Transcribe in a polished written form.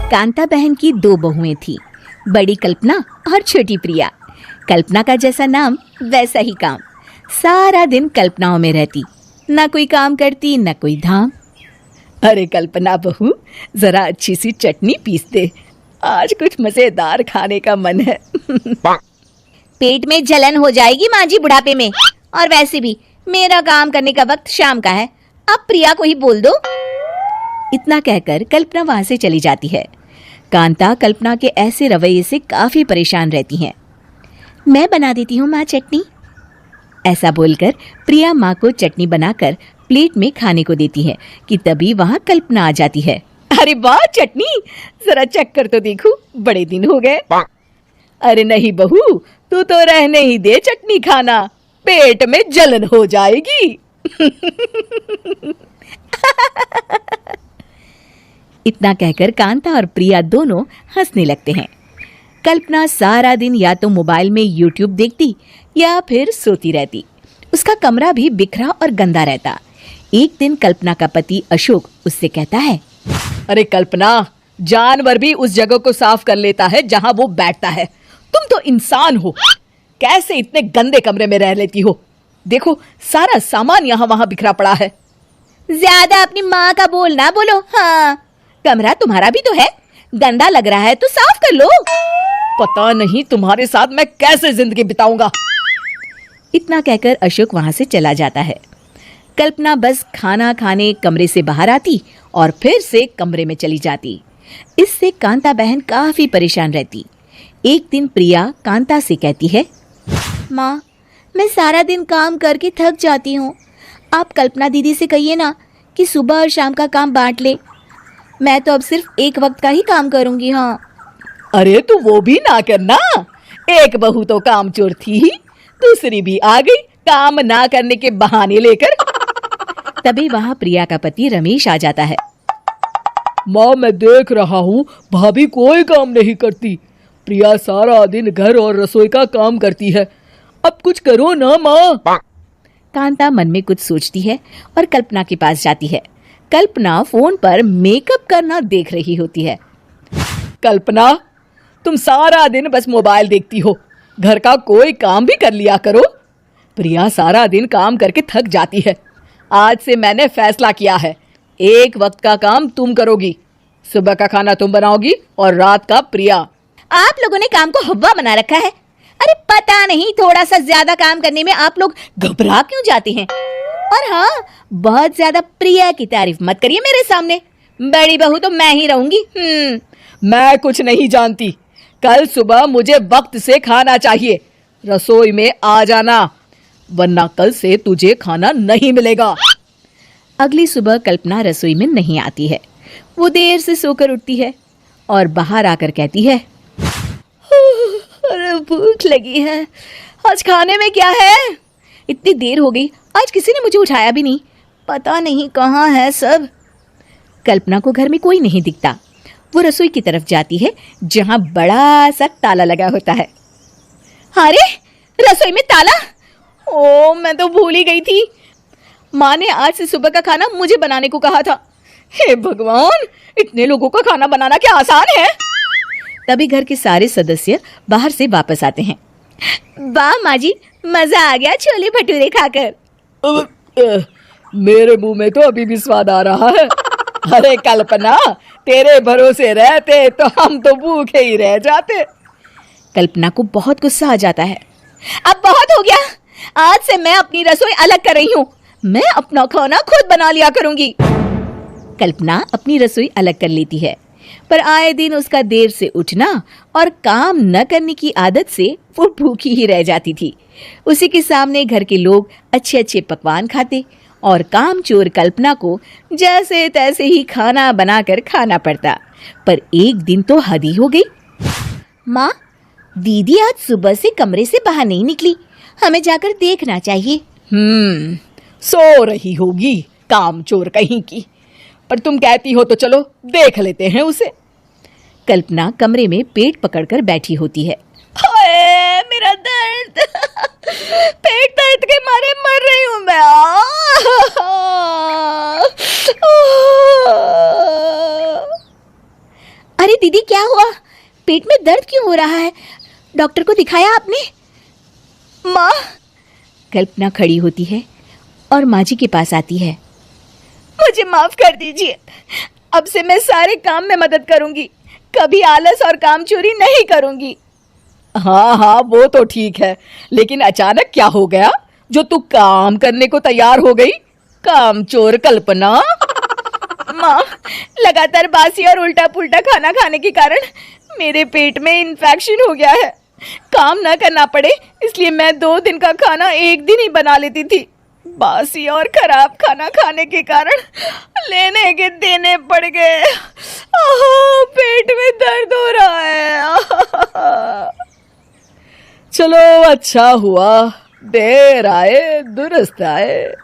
कांता बहन की दो बहुएं थी, बड़ी कल्पना और छोटी प्रिया। कल्पना का जैसा नाम वैसा ही काम। सारा दिन कल्पनाओं में रहती, ना कोई काम करती ना कोई धाम। अरे कल्पना बहू, जरा अच्छी सी चटनी पीस दे, आज कुछ मजेदार खाने का मन है। पेट में जलन हो जाएगी माँ जी बुढ़ापे में, और वैसे भी मेरा काम करने का वक्त शाम का है, अब प्रिया को ही बोल दो। इतना कहकर कल्पना वहां से चली जाती है। कांता कल्पना के ऐसे रवैये से काफी परेशान रहती हैं। मैं बना देती हूँ माँ चटनी, ऐसा बोलकर प्रिया माँ को चटनी बनाकर प्लेट में खाने को देती है कि तभी वहां कल्पना आ जाती है। अरे वाह चटनी, जरा चख कर तो देखूं, बड़े दिन हो गए। अरे नहीं बहू, तू तो रहने ही दे चटनी खाना, पेट में जलन हो जाएगी। इतना कहकर कांता और प्रिया दोनों हंसने लगते हैं। कल्पना सारा दिन या तो मोबाइल में यूट्यूब देखती या फिर सोती रहती। उसका कमरा भी बिखरा और गंदा रहता। एक दिन कल्पना का पति अशोक उससे कहता है, अरे कल्पना, जानवर भी उस जगह को साफ कर लेता है जहां वो बैठता है, तुम तो इंसान हो, कैसे इतने गंदे कमरे में रह लेती हो? देखो सारा सामान यहाँ वहां बिखरा पड़ा है। ज्यादा अपनी माँ का बोल ना बोलो। हाँ, कमरा तुम्हारा भी तो है, गंदा लग रहा है तो साफ कर लो। पता नहीं तुम्हारे साथ मैं कैसे जिंदगी बिताऊंगा। इतना कहकर अशोक वहां से चला जाता है। कल्पना बस खाना खाने कमरे से बाहर आती और फिर से कमरे में चली जाती। इससे कांता बहन काफी परेशान रहती। एक दिन प्रिया कांता से कहती है, माँ, मैं सारा दिन काम करके थक जाती हूँ, आप कल्पना दीदी से कहिए ना कि सुबह और शाम का काम बांट ले, मैं तो अब सिर्फ एक वक्त का ही काम करूंगी। हाँ। अरे तू वो भी ना करना, एक बहू तो कामचोर थी, दूसरी भी आ गई काम ना करने के बहाने लेकर। तभी वहां प्रिया का पति रमेश आ जाता है। माँ, मैं देख रहा हूँ भाभी कोई काम नहीं करती, प्रिया सारा दिन घर और रसोई का काम करती है, अब कुछ करो ना माँ। कांता मन में कुछ सोचती है और कल्पना के पास जाती है। कल्पना फोन पर मेकअप करना देख रही होती है। कल्पना, तुम सारा दिन बस मोबाइल देखती हो, घर का कोई काम भी कर लिया करो। प्रिया सारा दिन काम करके थक जाती है, आज से मैंने फैसला किया है, एक वक्त का काम तुम करोगी, सुबह का खाना तुम बनाओगी और रात का प्रिया। आप लोगों ने काम को हवा बना रखा है। अरे पता नहीं थोड़ा सा ज्यादा काम करने में आप लोग घबरा क्यों जाते हैं। और हाँ, बहुत ज्यादा प्रिया की तारीफ मत करिए मेरे सामने, बड़ी बहू तो मैं ही रहूंगी। मैं कुछ नहीं जानती, कल सुबह मुझे वक्त से खाना चाहिए, रसोई में आ जाना, वरना कल से तुझे खाना नहीं मिलेगा। अगली सुबह कल्पना रसोई में नहीं आती है। वो देर से सोकर उठती है और बाहर आकर कहती है, अरे भूख लगी है, आज खाने में क्या है? इतनी देर हो गई, आज किसी ने मुझे उठाया भी नहीं, पता नहीं कहाँ है सब। कल्पना को घर में कोई नहीं दिखता। वो रसोई की तरफ जाती है जहां बड़ा सा ताला लगा होता है। अरे रसोई में ताला! ओ, मैं तो भूल ही गई थी, माँ ने आज से सुबह का खाना मुझे बनाने को कहा था। हे भगवान, इतने लोगों का खाना बनाना क्या आसान है? तभी घर के सारे सदस्य बाहर से वापस आते हैं। वाह माँ जी, मजा आ गया छोले भटूरे खाकर। मेरे मुंह में तो अभी भी स्वाद आ रहा है। अरे कल्पना, तेरे भरोसे रहते तो हम तो भूखे ही रह जाते। कल्पना को बहुत गुस्सा आ जाता है। अब बहुत हो गया, आज से मैं अपनी रसोई अलग कर रही हूँ, मैं अपना खाना खुद बना लिया करूंगी। कल्पना अपनी रसोई अलग कर लेती है, पर आए दिन उसका देर से उठना और काम न करने की आदत से वो भूखी ही रह जाती थी। उसी के सामने घर के लोग अच्छे अच्छे पकवान खाते और कामचोर कल्पना को जैसे तैसे ही खाना बनाकर खाना पड़ता। पर एक दिन तो हद ही हो गई। माँ, दीदी आज सुबह से कमरे से बाहर नहीं निकली, हमें जाकर देखना चाहिए। सो रही होगी कामचोर कहीं की, पर तुम कहती हो तो चलो देख लेते हैं उसे। कल्पना कमरे में पेट पकड़कर बैठी होती है। हाय मेरा दर्द, पेट दर्द के मारे मर रही हूं मैं। अरे दीदी क्या हुआ? पेट में दर्द क्यों हो रहा है? डॉक्टर को दिखाया आपने? माँ, कल्पना खड़ी होती है और माँ जी के पास आती है। मुझे माफ कर दीजिए। अब से मैं सारे काम में मदद करूंगी, कभी आलस और काम चोरी नहीं करूंगी। हाँ हाँ, वो तो ठीक है, लेकिन अचानक क्या हो गया जो तू काम करने को तैयार हो गई? काम चोर कल्पना। माँ, लगातार बासी और उल्टा पुल्टा खाना खाने के कारण मेरे पेट में इन्फेक्शन हो गया है। काम ना करना पड़े इसलिए मैं 2 दिन का खाना एक दिन ही बना लेती थी। बासी और खराब खाना खाने के कारण लेने के देने पड़ गए। पेट में दर्द हो रहा है। चलो, अच्छा हुआ, देर आए दुरुस्त आए।